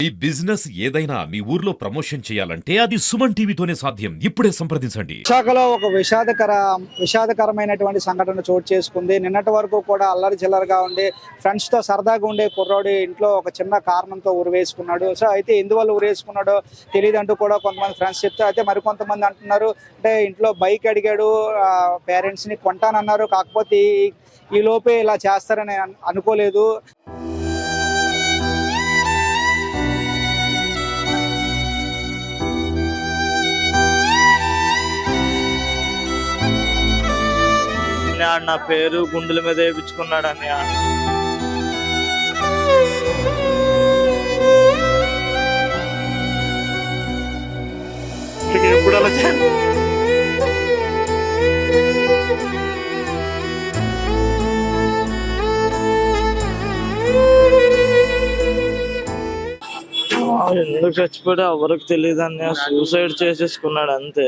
ఈ బిజినెస్ ఏదైనా మీ ఊర్లో ప్రమోషన్ చేయాలంటే అది సుమన్ టీవీతోనే సాధ్యం. ఇప్పుడే సంప్రదించండి. విశాఖలో ఒక విషాదకరమైనటువంటి సంఘటన చోటు చేసుకుంది. నిన్నటి వరకు కూడా అల్లరి చిల్లరగా ఉండి ఫ్రెండ్స్ తో సరదాగా ఉండే కుర్రాడు ఇంట్లో ఒక చిన్న కారణంతో ఉరివేసుకున్నాడు. సో అయితే ఎందువల్ల ఉరివేసుకున్నాడో తెలియదంటూ కూడా కొంతమంది ఫ్రెండ్స్ చెప్తే, అయితే మరికొంతమంది అంటున్నారు అంటే ఇంట్లో బైక్ అడిగాడు, పేరెంట్స్ ని కొంటానన్నారు, కాకపోతే ఈ లోపే ఇలా చేస్తారని అనుకోలేదు. నా పేరు గుండెల మీద వేయించుకున్నాడు అన్నయ్య. ఎప్పుడు అలా ఎందుకు చచ్చిపోయాడు ఎవరికి తెలియదు అన్నయ్య. సూసైడ్ చేసేసుకున్నాడు అంతే.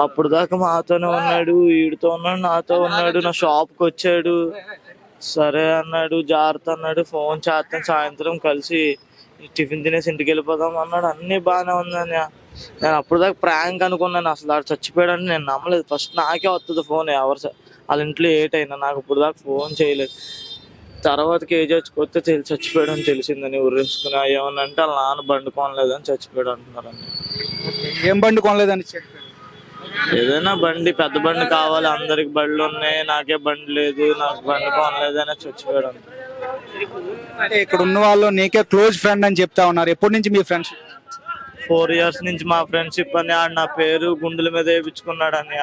అప్పుడు దాకా మాతోనే ఉన్నాడు, వీడితో ఉన్నాడు, నాతో ఉన్నాడు. నా షాప్కి వచ్చాడు, సరే అన్నాడు, జాగ్రత్త అన్నాడు, ఫోన్ చేస్తాను, సాయంత్రం కలిసి టిఫిన్ తినేసి ఇంటికి వెళ్ళిపోదాం అన్నాడు. అన్నీ బాగానే ఉందని నేను అప్పుడు దాకా ప్రాంక్ అనుకున్నాను. అసలు ఆడు చచ్చిపోయాడని నేను నమ్మలేదు. ఫస్ట్ నాకే వస్తుంది ఫోన్, ఎవరు వాళ్ళ ఇంట్లో ఏటైనా. నాకు ఇప్పుడు దాకా ఫోన్ చేయలేదు. తర్వాత కేజీ వచ్చి చచ్చిపోయాడు అని తెలిసిందని ఉరేసుకుని ఏమన్నా అంటే వాళ్ళ నాన్న బండి కొనలేదని చచ్చిపోయాడు అంటున్నారని. ఏం బండి కొనలేదని చెప్పాడు? ఏదైనా బండి, పెద్ద బండి కావాలి, అందరికి బండ్లు ఉన్నాయి, నాకే బండి లేదు, నాకు బండి కొనలేదు అని చచ్చిపోయాడు. అంటే ఇక్కడ ఉన్న వాళ్ళు నీకే క్లోజ్ ఫ్రెండ్ అని చెప్తా ఉన్నారు. ఎప్పటి నుంచి మీ ఫ్రెండ్స్? 4 years నుంచి మా ఫ్రెండ్షిప్ అని. ఆడు నా పేరు గుండెల మీద వేయించుకున్నాడు అని.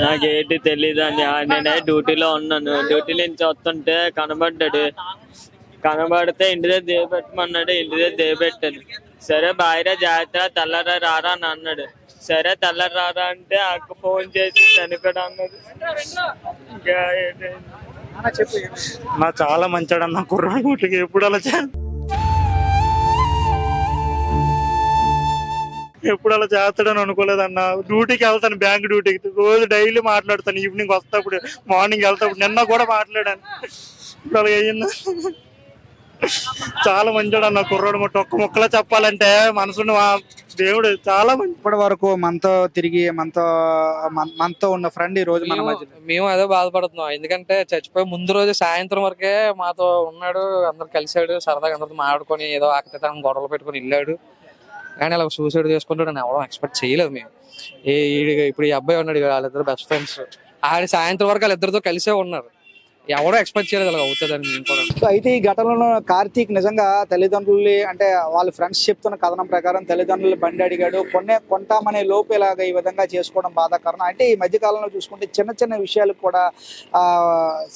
నాకేంటి తెలీదు అని. నేనే డ్యూటీలో ఉన్నాను, డ్యూటీ నుంచి వస్తుంటే కనబడితే ఇంటి దగ్గర దేవపెట్టమన్నాడు. ఇంటి దగ్గర దేవపెట్టాను. సరే బాయిరా జాగ్రత్త, తెల్లరా రారా అని అన్నాడు. సరే తెల్లరా రారా అంటే అక్క ఫోన్ చేసి చనిపోయాడు అన్నది. నా చాలా మంచాడు అన్న కుర్రాడికి. ఎప్పుడు అలా చేస్తాడని అనుకోలేదన్న. డ్యూటీకి వెళ్తాను, బ్యాంక్ డ్యూటీకి రోజు డైలీ మాట్లాడుతాను. ఈవినింగ్ వస్తాప్పుడు, మార్నింగ్ వెళ్తాప్పుడు, నిన్న కూడా మాట్లాడాను. ఇప్పుడు అలాగ అయ్యిందా? చాలా మంచివాడు అన్న కుర్రాడు. ఒక్క ముక్కలా చెప్పాలంటే మనసున్న దేవుడు చాలా మంచి. ఇప్పటి వరకు మనతో తిరిగి మనతో ఉన్న ఫ్రెండ్ ఈ రోజు మన మధ్య మేము అదే బాధపడుతున్నాం. ఎందుకంటే చచ్చిపోయి ముందు రోజు సాయంత్రం వరకే మాతో ఉన్నాడు, అందరు కలిసాడు, సరదాగా అందరితో మాట్లాడుకొని ఏదో ఆకతానం గొడవలు పెట్టుకుని వెళ్ళాడు. కానీ అలా సూసైడ్ చేసుకుంటాడు అని ఎవరో ఎక్స్పెక్ట్ చేయలేదు మేము. ఇప్పుడు ఈ అబ్బాయి ఉన్నాడు, వాళ్ళిద్దరు బెస్ట్ ఫ్రెండ్స్. ఆడి సాయంత్రం వరకు వాళ్ళిద్దరితో కలిసే ఉన్నారు. ఎవరో ఎక్స్పెక్ట్ చేయలేదు అలా అవుతుందని మేము కూడా. సో అయితే ఈ ఘటనలో కార్తీక్ నిజంగా తల్లిదండ్రులు అంటే వాళ్ళ ఫ్రెండ్స్ చెప్తున్న కథనం ప్రకారం తల్లిదండ్రులు బండి అడిగాడు, కొంటామనే లోపు ఇలాగ ఈ విధంగా చేసుకోవడం బాధాకరం. అంటే ఈ మధ్య కాలంలో చూసుకుంటే చిన్న చిన్న విషయాలకు కూడా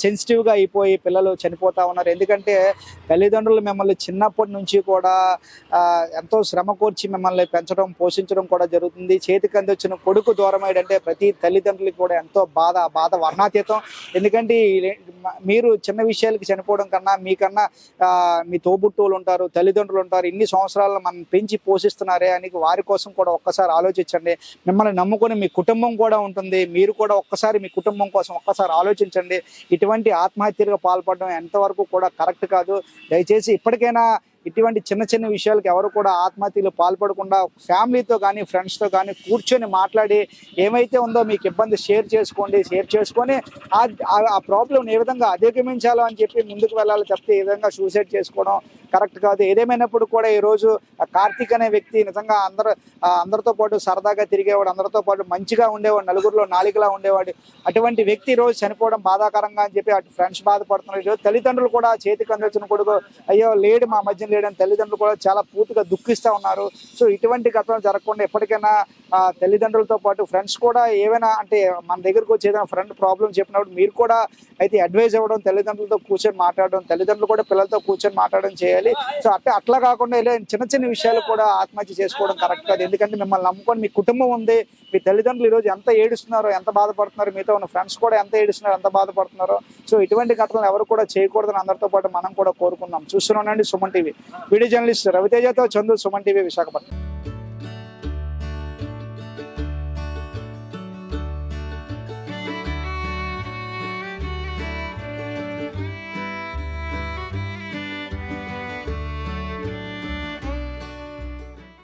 సెన్సిటివ్ గా అయిపోయి పిల్లలు చనిపోతా ఉన్నారు. ఎందుకంటే తల్లిదండ్రులు మిమ్మల్ని చిన్నప్పటి నుంచి కూడా ఎంతో శ్రమ కోర్చి మిమ్మల్ని పెంచడం, పోషించడం కూడా జరుగుతుంది. చేతికి అందించిన కొడుకు దూరమయ్యాడంటే ప్రతి తల్లిదండ్రులకి కూడా ఎంతో బాధ వర్ణాతీతం. ఎందుకంటే మీరు చిన్న విషయాలకి చనిపోవడం కన్నా మీకన్నా మీ తోబుట్టువులు ఉంటారు, తల్లిదండ్రులు ఉంటారు, ఇన్ని సంవత్సరాలు మనం పెంచి పోషిస్తున్నారే అని వారి కోసం కూడా ఒక్కసారి ఆలోచించండి. మిమ్మల్ని నమ్ముకొని మీ కుటుంబం కూడా ఉంటుంది, మీరు కూడా ఒక్కసారి మీ కుటుంబం కోసం ఒక్కసారి ఆలోచించండి. ఇటువంటి ఆత్మహత్యలుగా పాల్పడడం ఎంతవరకు కూడా కరెక్ట్ కాదు. దయచేసి ఇప్పటికైనా ఇటువంటి చిన్న చిన్న విషయాలకు ఎవరు కూడా ఆత్మహత్యలు పాల్పడకుండా ఫ్యామిలీతో కానీ ఫ్రెండ్స్తో కానీ కూర్చొని మాట్లాడి ఏమైతే ఉందో మీకు ఇబ్బంది షేర్ చేసుకొని ఆ ప్రాబ్లం ఏ విధంగా అధిగమించాలో అని చెప్పి ముందుకు వెళ్ళాలి తప్పితే ఈ విధంగా సూసైడ్ చేసుకోవడం కరెక్ట్ కాదు. ఏదేమైనప్పుడు కూడా ఈరోజు కార్తీక్ అనే వ్యక్తి నిజంగా అందరితో పాటు సరదాగా తిరిగేవాడు, అందరితో పాటు మంచిగా ఉండేవాడు, నలుగురిలో నాలుగులా ఉండేవాడు. అటువంటి వ్యక్తి ఈరోజు చనిపోవడం బాధాకరంగా అని చెప్పి అటు ఫ్రెండ్స్ బాధపడుతున్నారు. ఈరోజు తల్లిదండ్రులు కూడా చేతికి అందించిన కొడుకు అయ్యో లేడు మా మధ్య లేడని తల్లిదండ్రులు కూడా చాలా పూర్తిగా దుఃఖిస్తూ ఉన్నారు. సో ఇటువంటి ఘటనలు జరగకుండా ఎప్పటికైనా తల్లిదండ్రులతో పాటు ఫ్రెండ్స్ కూడా ఏమైనా అంటే మన దగ్గరకు వచ్చి ఏదైనా ఫ్రెండ్ ప్రాబ్లం చెప్పినప్పుడు మీరు కూడా అయితే అడ్వైజ్ అవ్వడం, తల్లిదండ్రులతో కూర్చొని మాట్లాడడం, తల్లిదండ్రులు కూడా పిల్లలతో కూర్చొని మాట్లాడడం చేయాలి. సో అట్లా కాకుండా చిన్న చిన్న విషయాలు కూడా ఆత్మహత్య చేసుకోవడం కరెక్ట్ కాదు. ఎందుకంటే మిమ్మల్ని నమ్ముకొని మీ కుటుంబం ఉంది, మీ తల్లిదండ్రులు ఈరోజు ఎంత ఏడుస్తున్నారో, ఎంత బాధపడుతున్నారో, మీతో ఉన్న ఫ్రెండ్స్ కూడా ఎంత ఏడుస్తున్నారో, ఎంత బాధపడుతున్నారో. సో ఇటువంటి ఘటనలు ఎవరు కూడా చేయకూడదని అందరితో పాటు మనం కూడా కోరుకుందాం. చూస్తున్నానండి సుమన్ టీవీ. వీడియో జర్నలిస్ట్ రవితేజతో చందు, సుమన్ టీవీ, విశాఖపట్నం.